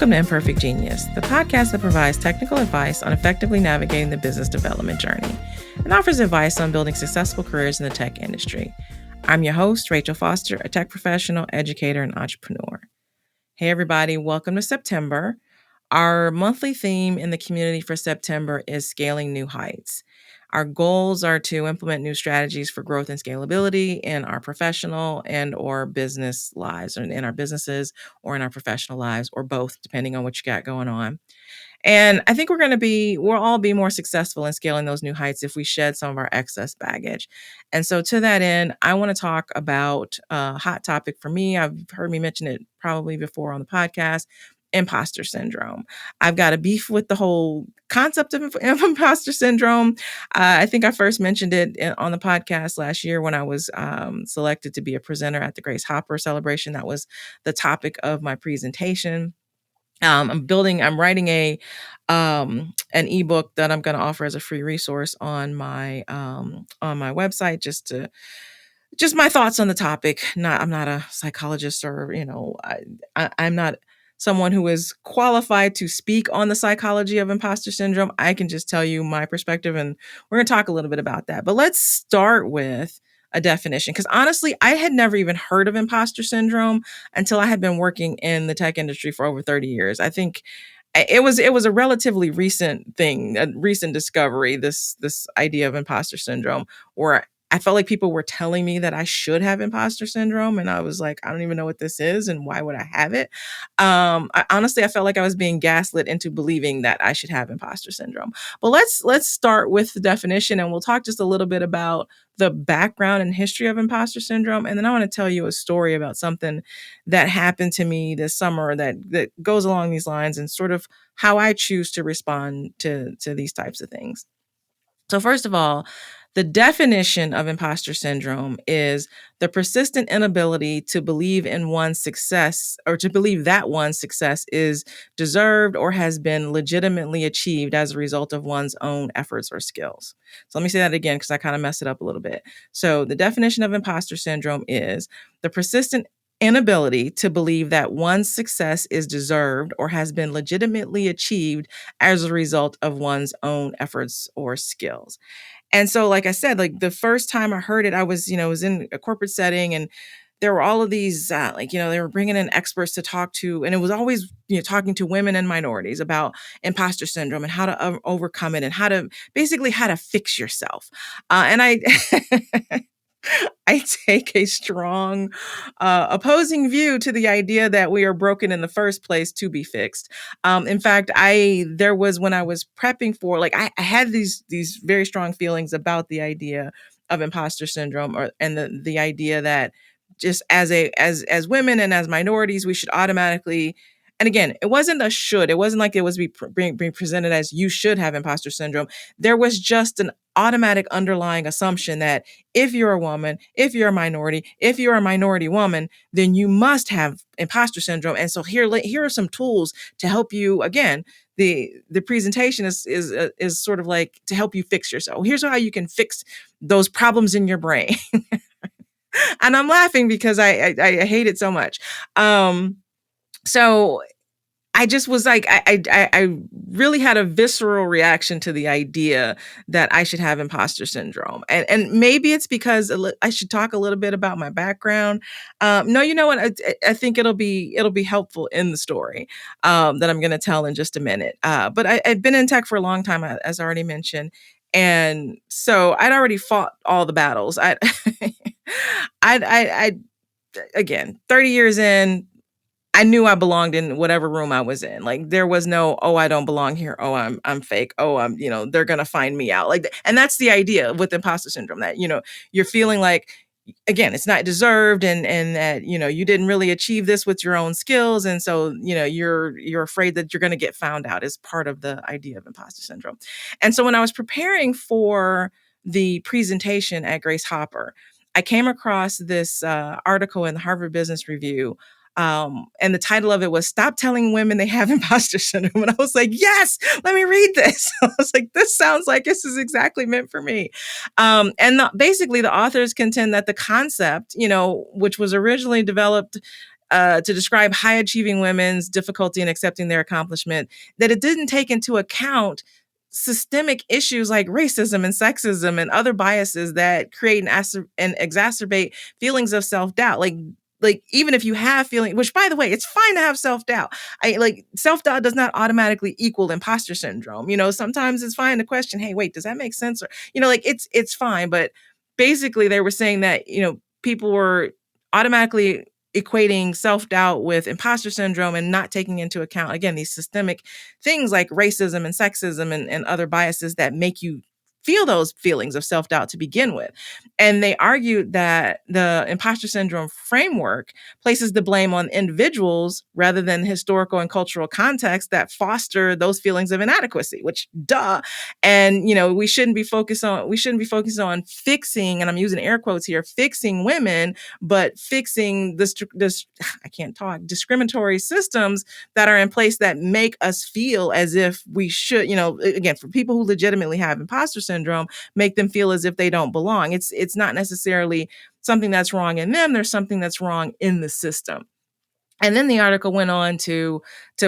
Welcome to Imperfect Genius, the podcast that provides technical advice on effectively navigating the business development journey and offers advice on building successful careers in the tech industry. I'm your host, Rachel Foster, a tech professional, educator, and entrepreneur. Hey, everybody, welcome to September. Our monthly theme in the community for September is scaling new heights. Our goals are to implement new strategies for growth and scalability in our professional and or business lives, or in our businesses or in our professional lives, or both, depending on what you got going on. And I think we'll all be more successful in scaling those new heights if we shed some of our excess baggage. And so to that end, I want to talk about a hot topic for me. I've heard me mention it probably before on the podcast. Imposter syndrome. I've got a beef with the whole concept of imposter syndrome. I think I first mentioned it on the podcast last year when I was selected to be a presenter at the Grace Hopper celebration. That was the topic of my presentation. I'm writing an ebook that I'm going to offer as a free resource on my website, just my thoughts on the topic. I'm not a psychologist, or I'm not someone who is qualified to speak on the psychology of imposter syndrome. I can just tell you my perspective, and we're going to talk a little bit about that. But let's start with a definition, because honestly, I had never even heard of imposter syndrome until I had been working in the tech industry for over 30 years. I think it was a relatively recent thing, a recent discovery, this idea of imposter syndrome, where I felt like people were telling me that I should have imposter syndrome. And I was like, I don't even know what this is, and why would I have it? I felt like I was being gaslit into believing that I should have imposter syndrome. But let's start with the definition, and we'll talk just a little bit about the background and history of imposter syndrome. And then I want to tell you a story about something that happened to me this summer that goes along these lines, and sort of how I choose to respond to these types of things. So first of all, the definition of imposter syndrome is the persistent inability to believe in one's success, or to believe that one's success is deserved or has been legitimately achieved as a result of one's own efforts or skills. So let me say that again, because I kind of messed it up a little bit. So the definition of imposter syndrome is the persistent inability to believe that one's success is deserved or has been legitimately achieved as a result of one's own efforts or skills. And so, like I said, like the first time I heard it, I was in a corporate setting, and there were all of these, they were bringing in experts to talk to, and it was always, talking to women and minorities about imposter syndrome and how to overcome it, and how to fix yourself. And I take a strong opposing view to the idea that we are broken in the first place to be fixed. In fact, there was, when I was prepping for, I had these very strong feelings about the idea of imposter syndrome, and the idea that just as as women and as minorities, we should automatically. And again, it wasn't a should. It wasn't like it was being presented as you should have imposter syndrome. There was just an automatic underlying assumption that if you're a woman, if you're a minority, if you're a minority woman, then you must have imposter syndrome. And so here are some tools to help you. Again, the presentation is sort of like to help you fix yourself. Here's how you can fix those problems in your brain. And I'm laughing because I hate it so much. So I just was like, I really had a visceral reaction to the idea that I should have imposter syndrome. And maybe it's because I should talk a little bit about my background. No, you know what? I think it'll be helpful in the story that I'm going to tell in just a minute. But I've been in tech for a long time, as I already mentioned. And so I'd already fought all the battles. Again, 30 years in, I knew I belonged in whatever room I was in. Like there was no, oh, I don't belong here. Oh, I'm fake. Oh, they're going to find me out. And that's the idea with imposter syndrome, that, you're feeling like, again, it's not deserved, and that, you didn't really achieve this with your own skills. And so, you're afraid that you're going to get found out, is part of the idea of imposter syndrome. And so when I was preparing for the presentation at Grace Hopper, I came across this article in the Harvard Business Review. And the title of it was "Stop Telling Women They Have Imposter Syndrome." And I was like, yes, let me read this. I was like, this sounds like this is exactly meant for me. Basically, the authors contend that the concept, which was originally developed to describe high achieving women's difficulty in accepting their accomplishment, that it didn't take into account systemic issues like racism and sexism and other biases that create and exacerbate feelings of self-doubt. Like even if you have feeling, which by the way, it's fine to have self-doubt. Self-doubt does not automatically equal imposter syndrome. Sometimes it's fine to question, hey, wait, does that make sense? Or, it's fine. But basically they were saying that, people were automatically equating self-doubt with imposter syndrome and not taking into account, again, these systemic things like racism and sexism and other biases that make you feel those feelings of self-doubt to begin with. And they argued that the imposter syndrome framework places the blame on individuals rather than historical and cultural context that foster those feelings of inadequacy, which duh. And we shouldn't be focused on fixing, and I'm using air quotes here, fixing women, but fixing this I can't talk, discriminatory systems that are in place that make us feel as if we should, again, for people who legitimately have imposter syndrome, make them feel as if they don't belong. It's not necessarily something that's wrong in them. There's something that's wrong in the system. And then the article went on to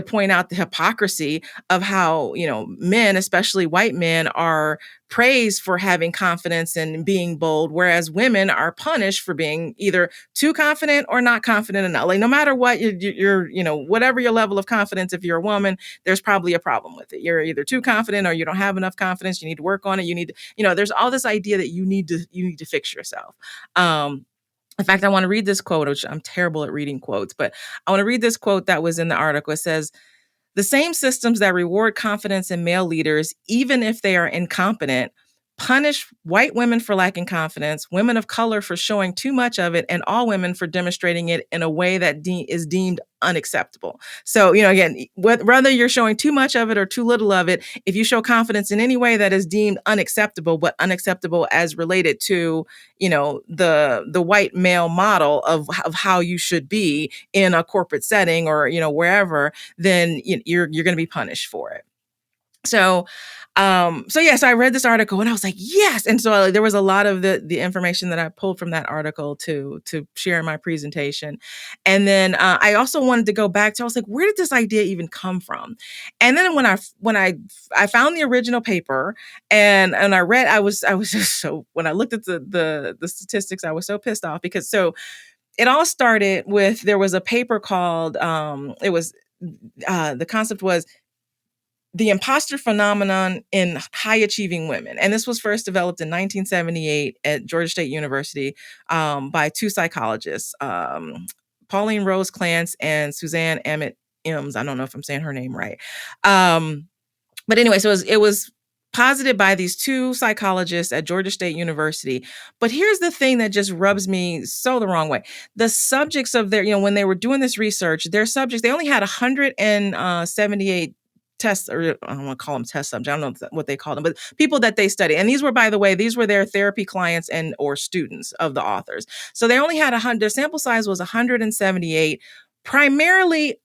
point out the hypocrisy of how, men, especially white men, are praised for having confidence and being bold, whereas women are punished for being either too confident or not confident enough. Like no matter what, you're whatever your level of confidence, if you're a woman, there's probably a problem with it. You're either too confident or you don't have enough confidence. You need to work on it. You need to, there's all this idea that you need to fix yourself. In fact, I want to read this quote, which I'm terrible at reading quotes, but I want to read this quote that was in the article. It says, "The same systems that reward confidence in male leaders, even if they are incompetent, punish white women for lacking confidence, women of color for showing too much of it, and all women for demonstrating it in a way that is deemed unacceptable." So, again, whether you're showing too much of it or too little of it, if you show confidence in any way that is deemed unacceptable, but unacceptable as related to, the white male model of how you should be in a corporate setting or, wherever, then you're going to be punished for it. So I read this article and I was like, yes. And so there was a lot of the information that I pulled from that article to share in my presentation. And then I also wanted to go back to, I was like, where did this idea even come from? And then when I found the original paper and I read, I was just so, when I looked at the statistics, I was so pissed off because it all started with, there was a paper called, the concept was the imposter phenomenon in high achieving women. And this was first developed in 1978 at Georgia State University by two psychologists, Pauline Rose Clance and Suzanne Emmett Eames. I don't know if I'm saying her name right. But anyway, so it was posited by these two psychologists at Georgia State University. But here's the thing that just rubs me so the wrong way. The subjects of when they were doing this research, their subjects, they only had 178 tests, or I don't want to call them test subjects. I don't know what they call them, but people that they study. And these were, by the way, their therapy clients and or students of the authors. So they only had their sample size was 178, primarily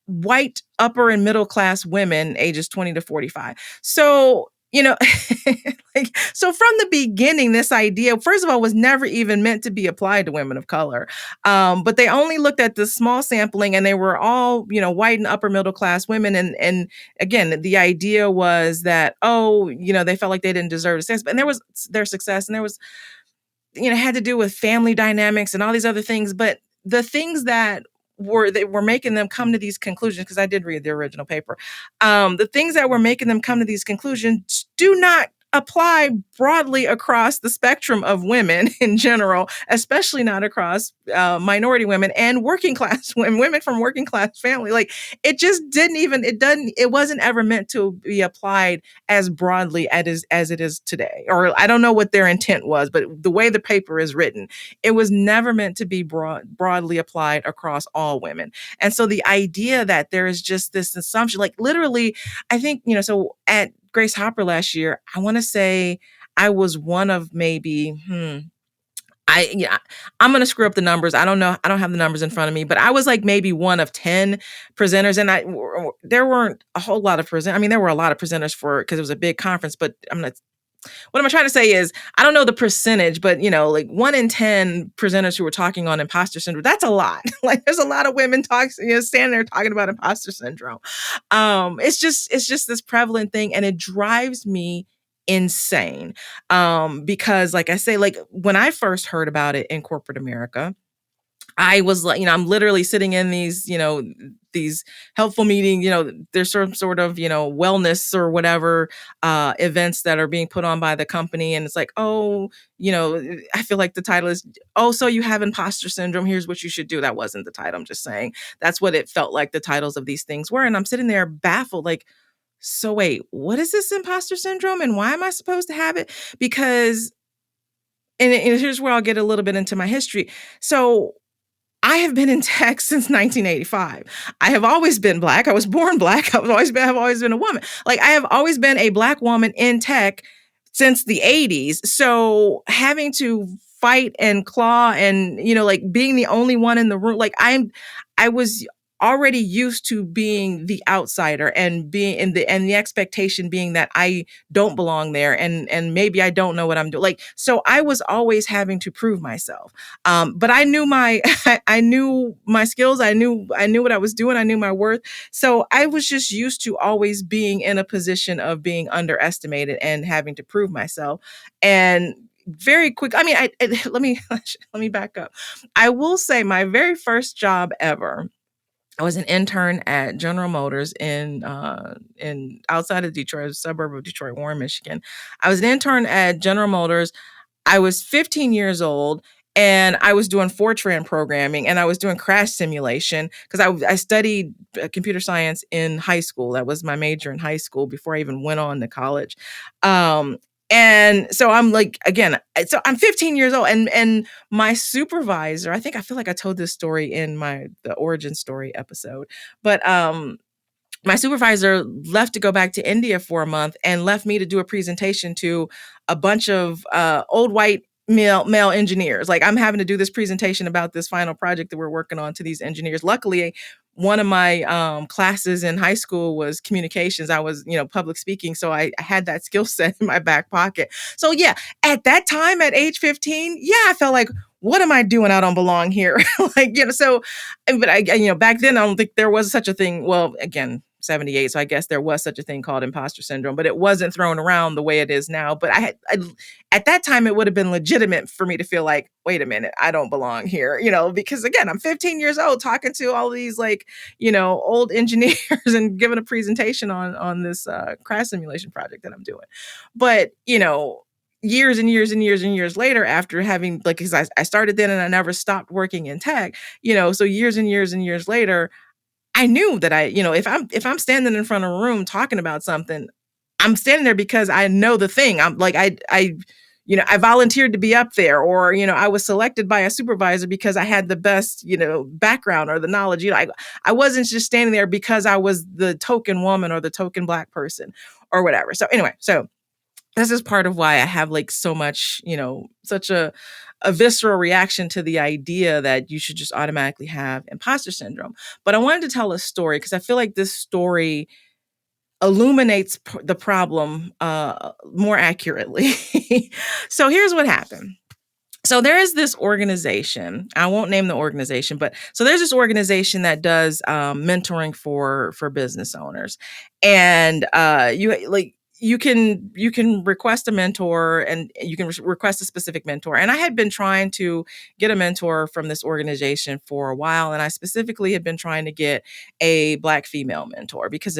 white upper and middle class women ages 20 to 45. So, so from the beginning, this idea, first of all, was never even meant to be applied to women of color. But they only looked at the small sampling and they were all, white and upper middle class women. And again, the idea was that, they felt like they didn't deserve success. And there was their success, and there was, had to do with family dynamics and all these other things. But the things that were making them come to these conclusions, because I did read the original paper, the things that were making them come to these conclusions do not apply broadly across the spectrum of women in general, especially not across minority women and working class women from working class family. Like it just it wasn't ever meant to be applied as broadly as it is today. Or I don't know what their intent was, but the way the paper is written, it was never meant to be broadly applied across all women. And so the idea that there is just this assumption, like literally, I think, so at Grace Hopper last year, I want to say I was one of maybe, I'm going to screw up the numbers. I don't know. I don't have the numbers in front of me, but I was like maybe one of 10 presenters. And there weren't a whole lot of presenters. I mean, there were a lot of presenters because it was a big conference, but I'm going to what am I trying to say is, I don't know the percentage, but like 1 in 10 presenters who are talking on imposter syndrome, that's a lot. Like there's a lot of women standing there talking about imposter syndrome. It's just this prevalent thing, and it drives me insane. Because like I say, like when I first heard about it in corporate America, I was like, I'm literally sitting in these helpful meetings, there's some sort of, wellness or whatever events that are being put on by the company. And it's like, oh, I feel like the title is, oh, so you have imposter syndrome. Here's what you should do. That wasn't the title. I'm just saying that's what it felt like the titles of these things were. And I'm sitting there baffled, like, so wait, what is this imposter syndrome and why am I supposed to have it? Because, and here's where I'll get a little bit into my history. So I have been in tech since 1985. I have always been Black. I was born Black. Have always been a woman. Like I have always been a Black woman in tech since the 80s. So having to fight and claw and, like being the only one in the room, like I was already used to being the outsider and being in the expectation being that I don't belong there and maybe I don't know what I'm doing. Like, so I was always having to prove myself. But I knew I knew my skills. I knew what I was doing. I knew my worth. So I was just used to always being in a position of being underestimated and having to prove myself. And very quick, I mean, let me back up. I will say my very first job ever, I was an intern at General Motors in outside of Detroit, a suburb of Detroit, Warren, Michigan. I was an intern at General Motors. I was 15 years old, and I was doing Fortran programming, and I was doing crash simulation because I studied computer science in high school. That was my major in high school before I even went on to college. And so I'm like, again, so I'm 15 years old, and my supervisor, I feel like I told this story in the origin story episode, but my supervisor left to go back to India for a month and left me to do a presentation to a bunch of old white male engineers. Like I'm having to do this presentation about this final project that we're working on to these engineers. Luckily, one of my classes in high school was communications. I was, public speaking. So I had that skill set in my back pocket. So yeah, at that time at age 15, yeah, I felt like, what am I doing? I don't belong here. Like, so, but back then, I don't think there was such a thing. Well, again, 78. So I guess there was such a thing called imposter syndrome, but it wasn't thrown around the way it is now. But at that time, it would have been legitimate for me to feel like, wait a minute, I don't belong here, because again, I'm 15 years old talking to all these like, old engineers and giving a presentation on this crash simulation project that I'm doing. But, years and years and years and years later, after having like, because I started then and I never stopped working in tech, so years and years and years later, I knew that if I'm standing in front of a room talking about something, I'm standing there because I know the thing. I'm like, I volunteered to be up there, or, I was selected by a supervisor because I had the best, background or the knowledge. I wasn't just standing there because I was the token woman or the token Black person or whatever. So anyway, this is part of why I have like so much, such a visceral reaction to the idea that you should just automatically have imposter syndrome. But I wanted to tell a story because I feel like this story illuminates the problem more accurately. So here's what happened. So there is this organization. I won't name the organization, but so there's this organization that does mentoring for business owners, and you can request a mentor, and you can request a specific mentor. And I had been trying to get a mentor from this organization for a while, and I specifically had been trying to get a Black female mentor because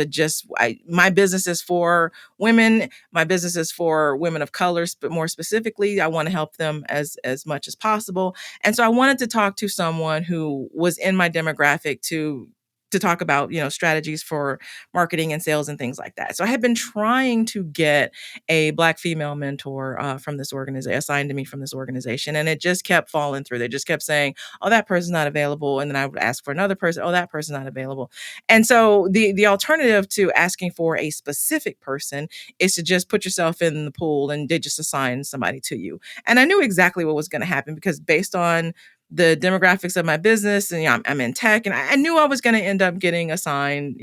my business is for women. My business is for women of color, but more specifically, I want to help them as much as possible. And so I wanted to talk to someone who was in my demographic to talk about, strategies for marketing and sales and things like that. So I had been trying to get a Black female mentor from this organization, assigned to me from this organization, and it just kept falling through. They just kept saying, "Oh, that person's not available," and then I would ask for another person. "Oh, that person's not available." And so the alternative to asking for a specific person is to just put yourself in the pool and they just assign somebody to you. And I knew exactly what was going to happen because based on the demographics of my business, and I'm in tech, and I knew I was going to end up getting assigned,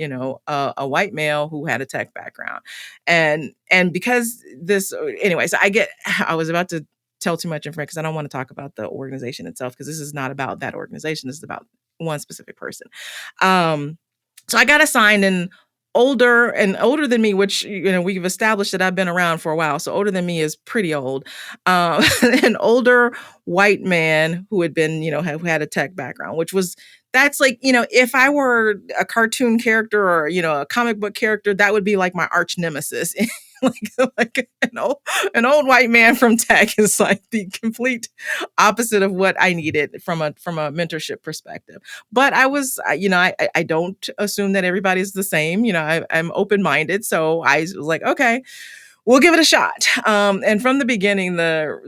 a white male who had a tech background, and because this, anyway, so I was about to tell too much information because I don't want to talk about the organization itself, because this is not about that organization. This is about one specific person. Um, so I got assigned older than me, which we've established that I've been around for a while. So older than me is pretty old. An older white man who had been, who had a tech background, that's like, if I were a cartoon character or, a comic book character, that would be like my arch nemesis. like an old white man from tech is like the complete opposite of what I needed from a mentorship perspective. But I don't assume that everybody's the same. I'm open minded, so I was like, okay, we'll give it a shot. And from the beginning, the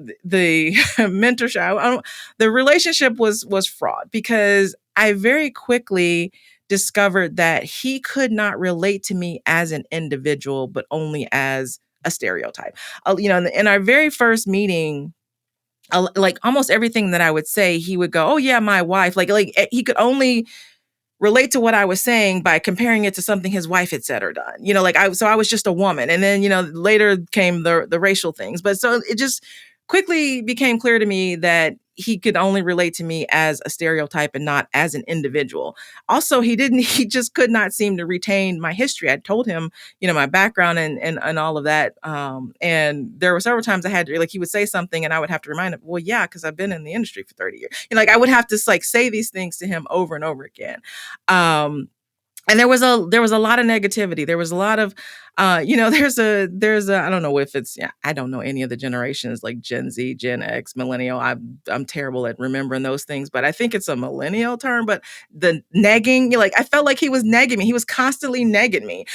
mentorship, the relationship was fraught, because I very quickly discovered that he could not relate to me as an individual, but only as a stereotype. In our very first meeting, like almost everything that I would say, he would go, "Oh yeah, my wife." He could only relate to what I was saying by comparing it to something his wife had said or done. So I was just a woman. And then, later came the racial things. But so it just quickly became clear to me that he could only relate to me as a stereotype and not as an individual. Also, he just could not seem to retain my history. I told him, my background and all of that. And there were several times I had to, like, he would say something and I would have to remind him, well, yeah, because I've been in the industry for 30 years. I would have to like say these things to him over and over again. And there was a lot of negativity. There was a lot of, there's a, I don't know if it's, yeah, I don't know any of the generations like Gen Z, Gen X, millennial. I'm terrible at remembering those things, but I think it's a millennial term. But the negging, I felt like he was negging me. He was constantly negging me.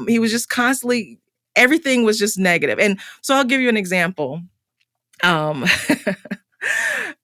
He was just constantly, everything was just negative. And so I'll give you an example. Um,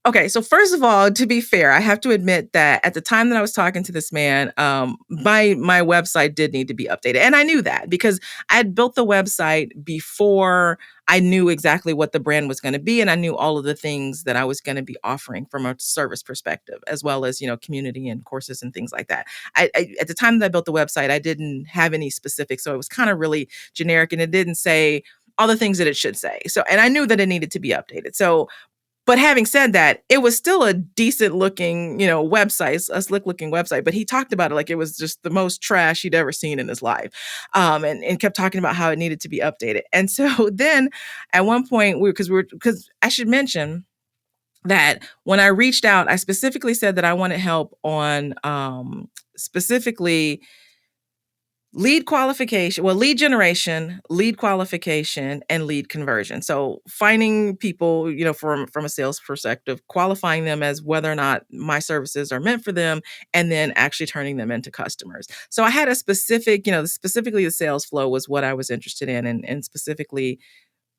Okay, so first of all, to be fair, I have to admit that at the time that I was talking to this man, my website did need to be updated, and I knew that because I had built the website before I knew exactly what the brand was going to be, and I knew all of the things that I was going to be offering from a service perspective, as well as community and courses and things like that. At the time that I built the website, I didn't have any specifics, so it was kind of really generic, and it didn't say all the things that it should say. So, and I knew that it needed to be updated. So but having said that, it was still a decent looking, website, a slick looking website. But he talked about it like it was just the most trash he'd ever seen in his life, and kept talking about how it needed to be updated. And so then, at one point, because I should mention that when I reached out, I specifically said that I wanted help on specifically lead generation, lead qualification, and lead conversion. So finding people, from a sales perspective, qualifying them as whether or not my services are meant for them, and then actually turning them into customers. So I had a specific, specifically the sales flow was what I was interested in, and specifically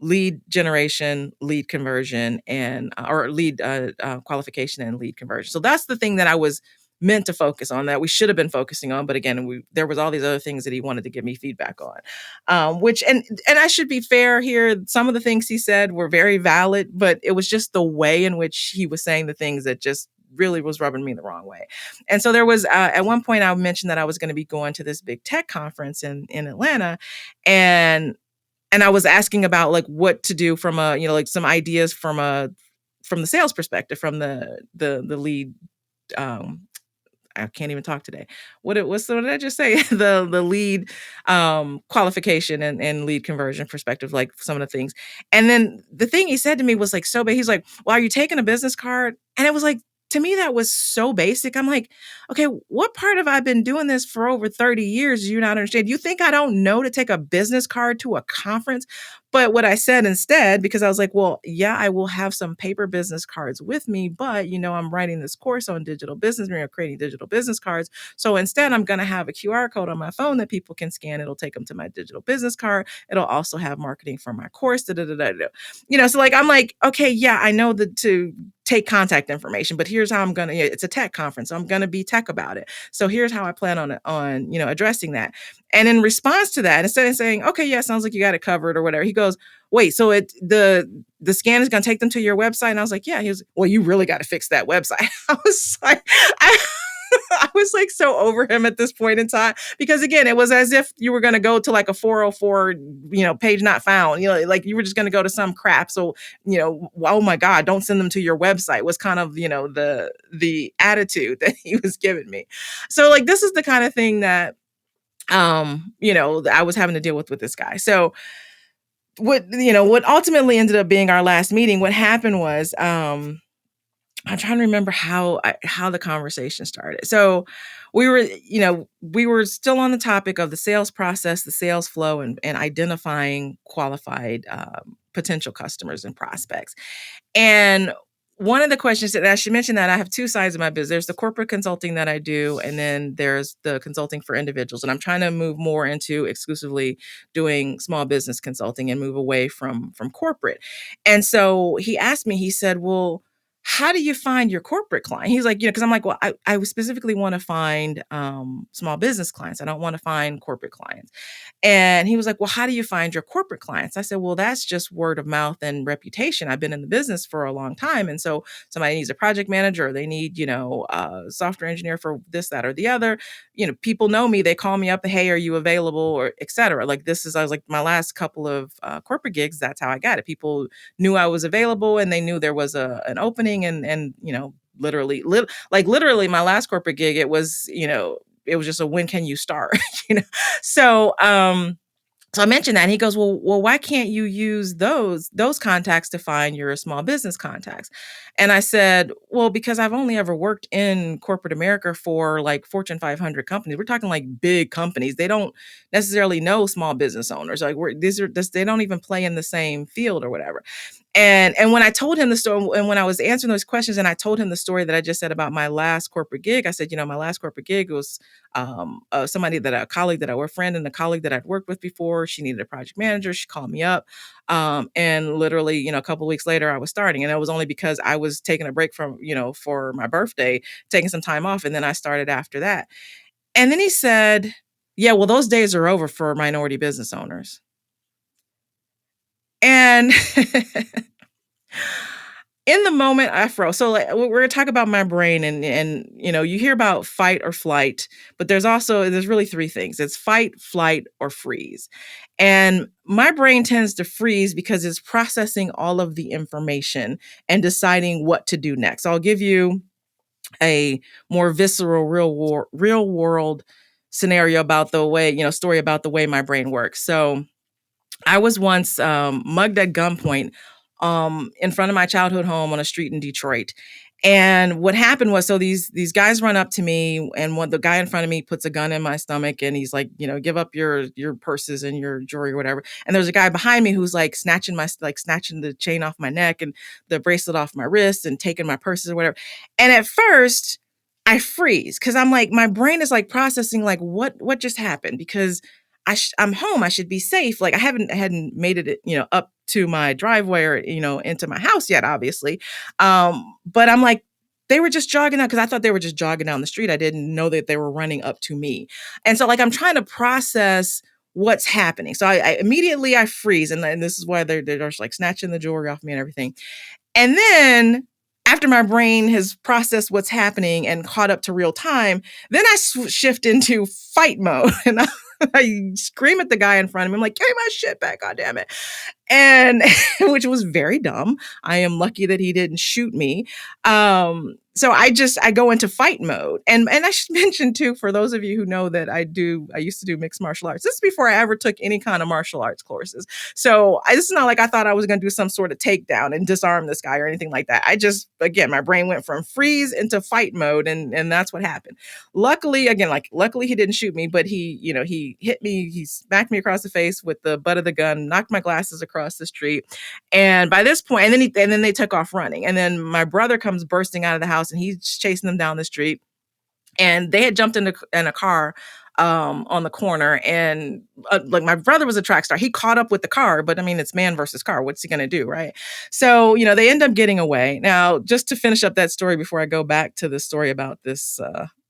lead generation, lead conversion, and or lead qualification and lead conversion. So that's the thing that I was meant to focus on, that we should have been focusing on. But again, there was all these other things that he wanted to give me feedback on, which and I should be fair here. Some of the things he said were very valid, but it was just the way in which he was saying the things that just really was rubbing me the wrong way. And so there was at one point I mentioned that I was going to be going to this big tech conference in Atlanta, and I was asking about like what to do from a, like some ideas from the sales perspective, from the lead, I can't even talk today. What did I just say? The lead qualification and lead conversion perspective, like some of the things. And then the thing he said to me was like so big. He's like, "Well, are you taking a business card?" And it was like, to me, that was so basic. I'm like, okay, what part of I've been doing this for over 30 years do you not understand? You think I don't know to take a business card to a conference? But what I said instead, because I was like, well, yeah, I will have some paper business cards with me, but I'm writing this course on digital business, creating digital business cards. So instead, I'm going to have a QR code on my phone that people can scan. It'll take them to my digital business card. It'll also have marketing for my course. So like, I'm like, okay, yeah, I know that to take contact information, but here's how I'm going to, it's a tech conference, so I'm going to be tech about it. So here's how I plan on, addressing that. And in response to that, instead of saying, okay, yeah, sounds like you got it covered or whatever, he goes, wait, so the scan is going to take them to your website? And I was like, yeah. He was, well, you really got to fix that website. I was like, I was like so over him at this point in time, because again, it was as if you were going to go to like a 404, page not found, like you were just going to go to some crap. So, oh my God, don't send them to your website was kind of, the attitude that he was giving me. So like, this is the kind of thing that, I was having to deal with this guy. So what ultimately ended up being our last meeting, what happened was, I'm trying to remember how the conversation started. So we were still on the topic of the sales process, the sales flow, and identifying qualified potential customers and prospects. And one of the questions that I should mention, that I have two sides of my business. There's the corporate consulting that I do, and then there's the consulting for individuals. And I'm trying to move more into exclusively doing small business consulting and move away from corporate. And so he asked me, he said, well, how do you find your corporate client? He's like, because I'm like, well, I specifically want to find small business clients. I don't want to find corporate clients. And he was like, well, how do you find your corporate clients? I said, well, that's just word of mouth and reputation. I've been in the business for a long time. And so somebody needs a project manager, or they need, a software engineer for this, that, or the other. People know me. They call me up. Hey, are you available? Or et cetera. Like I was like, my last couple of corporate gigs, that's how I got it. People knew I was available, and they knew there was an opening, and literally my last corporate gig, it was, it was just a, when can you start? So so I mentioned that, and he goes, well, why can't you use those contacts to find your small business contacts? And I said, well, because I've only ever worked in corporate America for like Fortune 500 companies. We're talking like big companies. They don't necessarily know small business owners. Like they don't even play in the same field or whatever. And when I told him the story, and when I was answering those questions, and I told him the story that I just said about my last corporate gig, I said, my last corporate gig was a colleague that a friend and a colleague that I'd worked with before. She needed a project manager. She called me up. And literally, a couple of weeks later, I was starting. And it was only because I was taking a break from, for my birthday, taking some time off. And then I started after that. And then he said, yeah, well, those days are over for minority business owners. And in the moment, I froze. So like, we're gonna talk about my brain, and you hear about fight or flight, but there's really three things. It's fight, flight, or freeze. And my brain tends to freeze because it's processing all of the information and deciding what to do next. I'll give you a more visceral, real world scenario about the way, story about the way my brain works. So I was once mugged at gunpoint in front of my childhood home on a street in Detroit. And what happened was, so these guys run up to me, and the guy in front of me puts a gun in my stomach, and he's like, give up your purses and your jewelry or whatever. And there's a guy behind me who's like snatching the chain off my neck and the bracelet off my wrist and taking my purses or whatever. And at first I freeze, because I'm like, my brain is like processing like what just happened, because I'm home. I should be safe. Like I hadn't made it, up to my driveway or, into my house yet, obviously. But I'm like, they were just jogging out, because I thought they were just jogging down the street. I didn't know that they were running up to me. And so like, I'm trying to process what's happening. So I immediately I freeze. And this is why they're just like snatching the jewelry off me and everything. And then after my brain has processed what's happening and caught up to real time, then I shift into fight mode. And I scream at the guy in front of me. I'm like, give me my shit back, God damn it. And which was very dumb. I am lucky that he didn't shoot me. So I go into fight mode. And I should mention too, for those of you who know that I used to do mixed martial arts. This is before I ever took any kind of martial arts courses. So this is not like I thought I was going to do some sort of takedown and disarm this guy or anything like that. Again, my brain went from freeze into fight mode, and that's what happened. Luckily he didn't shoot me, but he hit me, he smacked me across the face with the butt of the gun, knocked my glasses across the street. And by this point, and then they took off running. And then my brother comes bursting out of the house, and he's chasing them down the street. And they had jumped in a car on the corner. And like my brother was a track star. He caught up with the car, but I mean, it's man versus car. What's he going to do? Right. So, they end up getting away. Now, just to finish up that story before I go back to the story about this,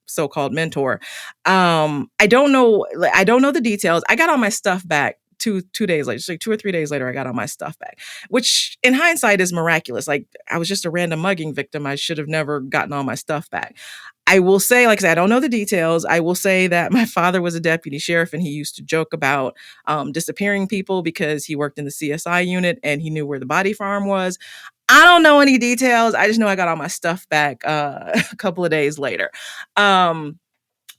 so-called mentor. I don't know the details. I got all my stuff back two days later, so 2 or 3 days later, I got all my stuff back, which in hindsight is miraculous. Like I was just a random mugging victim. I should have never gotten all my stuff back. I will say, like I said, I don't know the details. I will say that my father was a deputy sheriff and he used to joke about disappearing people because he worked in the CSI unit and he knew where the body farm was. I don't know any details. I just know I got all my stuff back a couple of days later.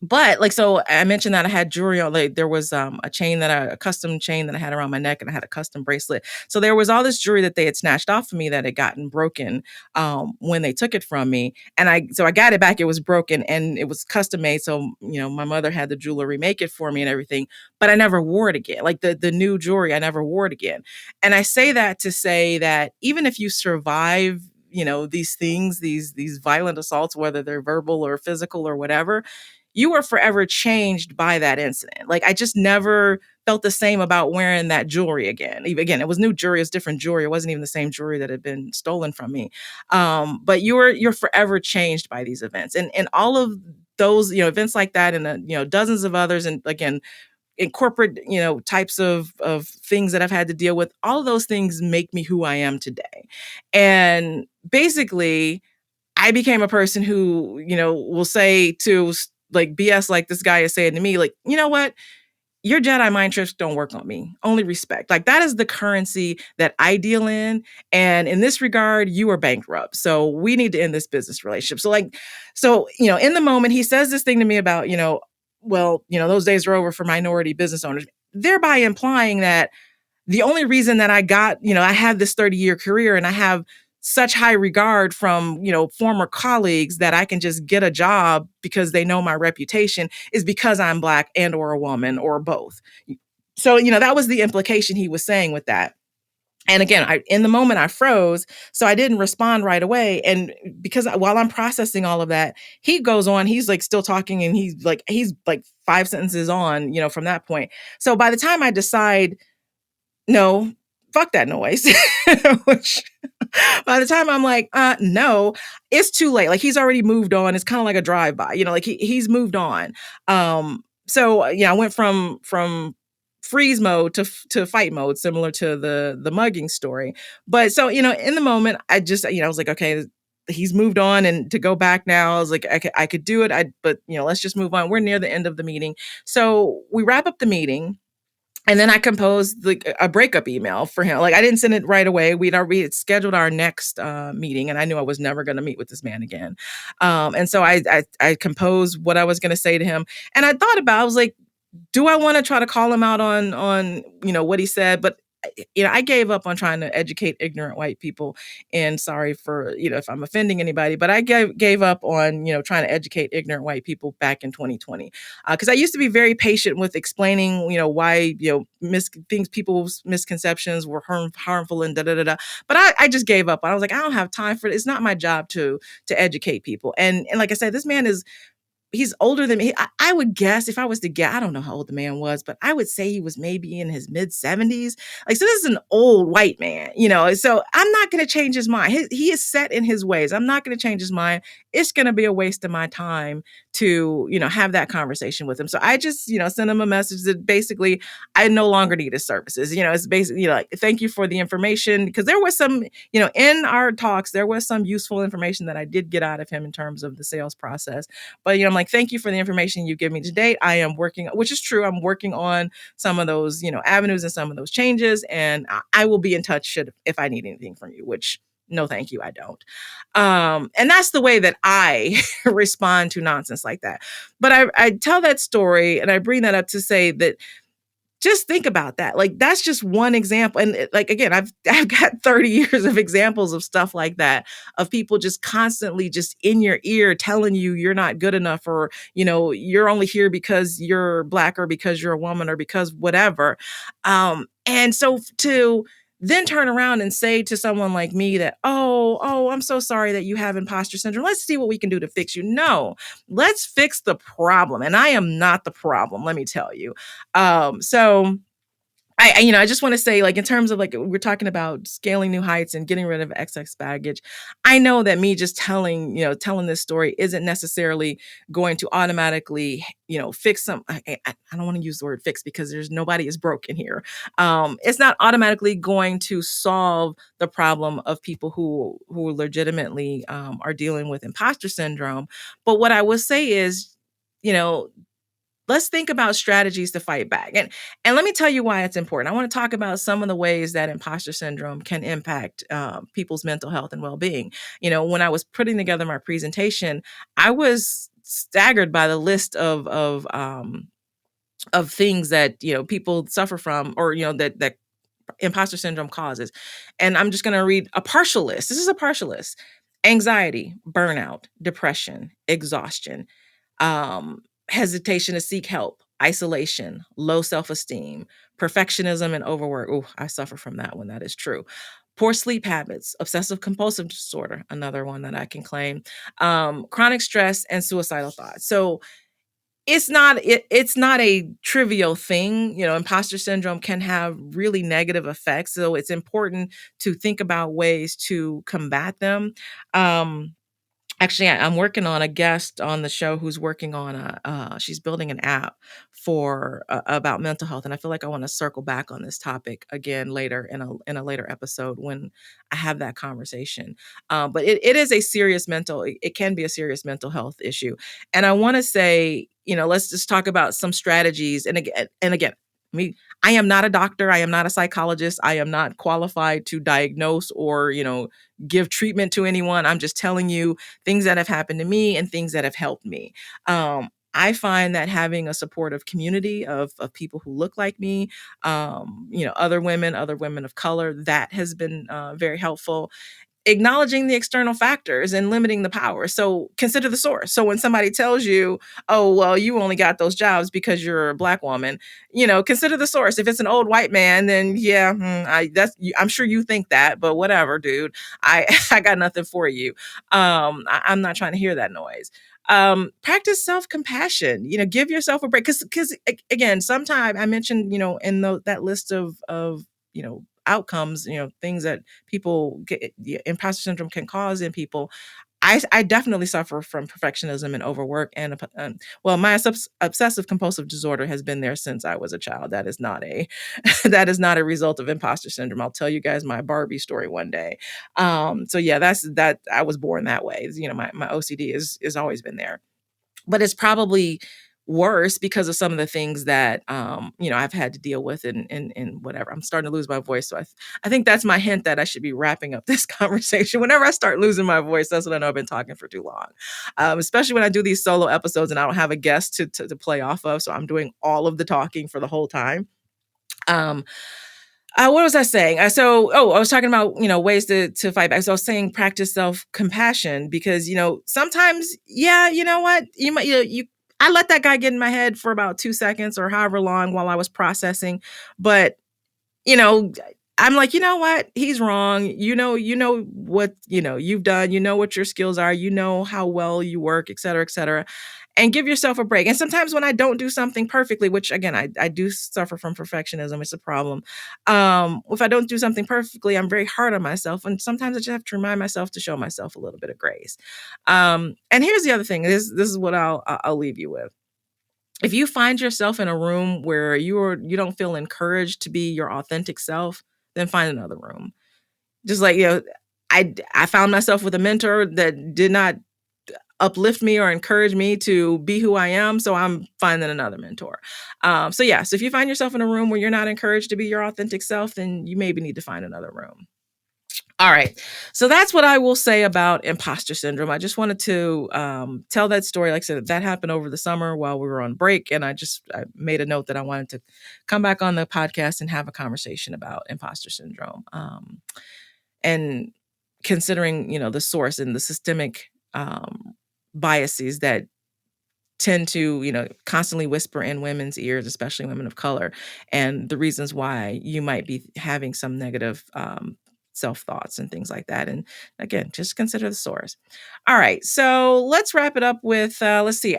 But like, so I mentioned that I had jewelry on, like there was a custom chain that I had around my neck and I had a custom bracelet. So there was all this jewelry that they had snatched off of me that had gotten broken when they took it from me. And so I got it back. It was broken and it was custom made. So, my mother had the jeweler remake it for me and everything, but I never wore it again. Like the new jewelry, I never wore it again. And I say that to say that even if you survive, these things, these violent assaults, whether they're verbal or physical or whatever, you were forever changed by that incident. Like I just never felt the same about wearing that jewelry again. Again, it was new jewelry, it was different jewelry. It wasn't even the same jewelry that had been stolen from me. But you're forever changed by these events, and all of those events like that, and dozens of others, and again in corporate types of things that I've had to deal with. All of those things make me who I am today, and basically I became a person who, will say to like BS like this guy is saying to me, like, you know what? Your Jedi mind tricks don't work on me. Only respect. Like that is the currency that I deal in. And in this regard, you are bankrupt. So we need to end this business relationship. So in the moment, he says this thing to me about, those days are over for minority business owners, thereby implying that the only reason that I had this 30-year career and I have such high regard from, former colleagues that I can just get a job because they know my reputation is because I'm Black and or a woman or both. So, that was the implication he was saying with that. And again, in the moment I froze, so I didn't respond right away. And because while I'm processing all of that, he goes on, he's like still talking and he's like 5 sentences on, from that point. So by the time I decide, no, fuck that noise. Which by the time I'm like, no, it's too late. Like he's already moved on. It's kind of like a drive-by, like he's moved on. So I went from freeze mode to fight mode, similar to the mugging story. But so, in the moment, I just, I was like, okay, he's moved on, and to go back now, I was like, I could do it. But let's just move on. We're near the end of the meeting. So we wrap up the meeting. And then I composed a breakup email for him. Like I didn't send it right away. We had scheduled our next meeting, and I knew I was never going to meet with this man again. And so I composed what I was going to say to him. And I thought about, I was like, do I want to try to call him out on what he said? But I gave up on trying to educate ignorant white people, and sorry for if I'm offending anybody, but I gave up on trying to educate ignorant white people back in 2020, because I used to be very patient with explaining why people's misconceptions were harmful and da da da da. But I just gave up. I was like, I don't have time for it. It's not my job to educate people. And like I said, this man he's older than me. I would guess, if I was to guess, I don't know how old the man was, but I would say he was maybe in his mid 70s. Like, so this is an old white man, so I'm not going to change his mind. He is set in his ways. I'm not going to change his mind. It's going to be a waste of my time to, have that conversation with him. So I just, sent him a message that basically I no longer need his services. It's basically, like, thank you for the information, because there was some, in our talks, there was some useful information that I did get out of him in terms of the sales process. But, I'm like, thank you for the information you give me to date. I am working, which is true. I'm working on some of those, avenues and some of those changes. And I will be in touch if I need anything from you, which no, thank you, I don't. And that's the way that I respond to nonsense like that. But I tell that story and I bring that up to say that just think about that. Like, that's just one example. And like, again, I've got 30 years of examples of stuff like that, of people just constantly just in your ear telling you you're not good enough, or, you're only here because you're Black or because you're a woman or because whatever. And so to then turn around and say to someone like me that, oh, I'm so sorry that you have imposter syndrome. Let's see what we can do to fix you. No, let's fix the problem. And I am not the problem, let me tell you. So I just want to say, like, in terms of, like, we're talking about scaling new heights and getting rid of excess baggage. I know that me just telling this story isn't necessarily going to automatically, fix some. I don't want to use the word fix because there's nobody is broken here. It's not automatically going to solve the problem of people who legitimately are dealing with imposter syndrome. But what I will say is, you know, let's think about strategies to fight back. And let me tell you why it's important. I want to talk about some of the ways that imposter syndrome can impact people's mental health and well-being. When I was putting together my presentation, I was staggered by the list of things that people suffer from, or that imposter syndrome causes. And I'm just going to read a partial list. This is a partial list: anxiety, burnout, depression, exhaustion, hesitation to seek help, isolation, low self-esteem, perfectionism, and overwork. Oh, I suffer from that one. That is true. Poor sleep habits, obsessive compulsive disorder, another one that I can claim, chronic stress, and suicidal thoughts. So it's not a trivial thing. Imposter syndrome can have really negative effects. So it's important to think about ways to combat them. Um, Actually, I'm working on a guest on the show who's working on she's building an app for about mental health, and I feel like I want to circle back on this topic again later in a later episode when I have that conversation. But it is a serious it can be a serious mental health issue, and I want to say, let's just talk about some strategies. And again, me, I am not a doctor. I am not a psychologist. I am not qualified to diagnose or give treatment to anyone. I'm just telling you things that have happened to me and things that have helped me. I find that having a supportive community of people who look like me, other women of color, that has been very helpful. Acknowledging the external factors and limiting the power. So consider the source. So when somebody tells you, oh, well, you only got those jobs because you're a Black woman, consider the source. If it's an old white man, then yeah, I'm sure you think that, but whatever, dude. I I got nothing for you. I'm not trying to hear that noise. Practice self-compassion. Give yourself a break. Because again, sometimes I mentioned, in that list of outcomes, things that people get, imposter syndrome can cause in people. I definitely suffer from perfectionism and overwork, and well, my obsessive compulsive disorder has been there since I was a child. That is not a that is not a result of imposter syndrome. I'll tell you guys my Barbie story one day. So yeah, that's that. I was born that way. My OCD is always been there, but it's probably worse because of some of the things that I've had to deal with, and whatever. I'm starting to lose my voice, so I think that's my hint that I should be wrapping up this conversation. Whenever I start losing my voice, that's when I know I've been talking for too long. Especially when I do these solo episodes and I don't have a guest to play off of, so I'm doing all of the talking for the whole time. Um, what was I saying? I was talking about ways to fight back. So I was saying practice self compassion because sometimes, yeah, you know what, you might you I let that guy get in my head for about 2 seconds or however long while I was processing, but you know I'm like, you know what, he's wrong. You know what you've done. You know what your skills are. You know how well you work, et cetera, et cetera, and give yourself a break. And sometimes when I don't do something perfectly, which again, I do suffer from perfectionism, it's a problem. If I don't do something perfectly, I'm very hard on myself. And sometimes I just have to remind myself to show myself a little bit of grace. And here's the other thing. This is what I'll leave you with. If you find yourself in a room where you don't feel encouraged to be your authentic self, then find another room. Just like, I found myself with a mentor that did not uplift me or encourage me to be who I am. So I'm finding another mentor. So if you find yourself in a room where you're not encouraged to be your authentic self, then you maybe need to find another room. All right. So that's what I will say about imposter syndrome. I just wanted to tell that story. Like I said, that happened over the summer while we were on break. And I made a note that I wanted to come back on the podcast and have a conversation about imposter syndrome. And considering, the source and the systemic biases that tend to, constantly whisper in women's ears, especially women of color, and the reasons why you might be having some negative self thoughts and things like that. And again, just consider the source. All right, so let's wrap it up with let's see.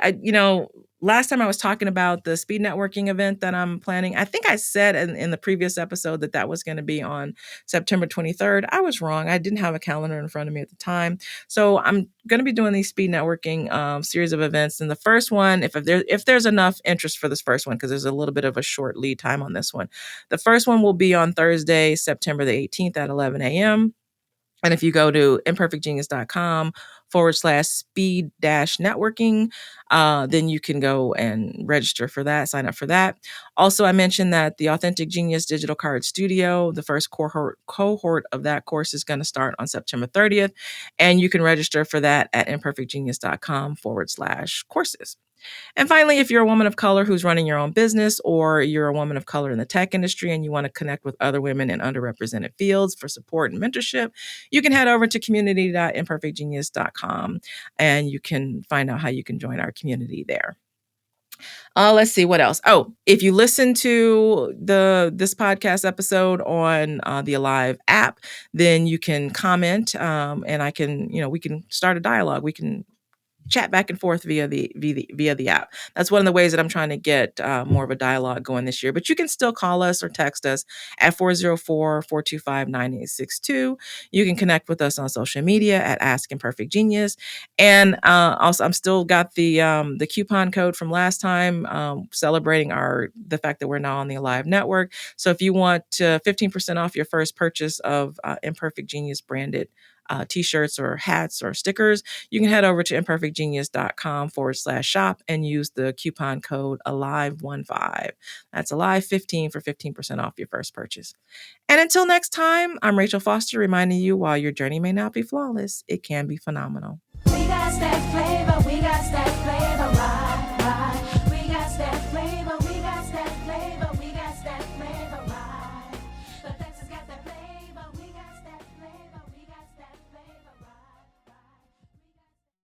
Last time I was talking about the speed networking event that I'm planning. I think I said in the previous episode that was going to be on September 23rd. I was wrong. I didn't have a calendar in front of me at the time. So I'm going to be doing these speed networking series of events. And the first one, if there's enough interest for this first one, because there's a little bit of a short lead time on this one, the first one will be on Thursday, September the 18th at 11 a.m. And if you go to imperfectgenius.com/speed networking, then you can go and register for that, sign up for that. Also, I mentioned that the Authentic Genius Digital Card Studio, the first cohort of that course is going to start on September 30th. And you can register for that at imperfectgenius.com/courses. And finally, if you're a woman of color who's running your own business, or you're a woman of color in the tech industry and you want to connect with other women in underrepresented fields for support and mentorship, you can head over to community.imperfectgenius.com and you can find out how you can join our community there. Let's see what else. Oh, if you listen to this podcast episode on the Alive app, then you can comment, and we can start a dialogue. We can chat back and forth via the app. That's one of the ways that I'm trying to get more of a dialogue going this year. But you can still call us or text us at 404-425-9862. You can connect with us on social media at Ask Imperfect Genius. And also, I'm still got the coupon code from last time, celebrating the fact that we're now on the Alive network. So if you want 15% off your first purchase of Imperfect Genius branded t-shirts or hats or stickers, you can head over to imperfectgenius.com/shop and use the coupon code ALIVE15. That's ALIVE15 for 15% off your first purchase. And until next time, I'm Rachel Foster, reminding you, while your journey may not be flawless, it can be phenomenal.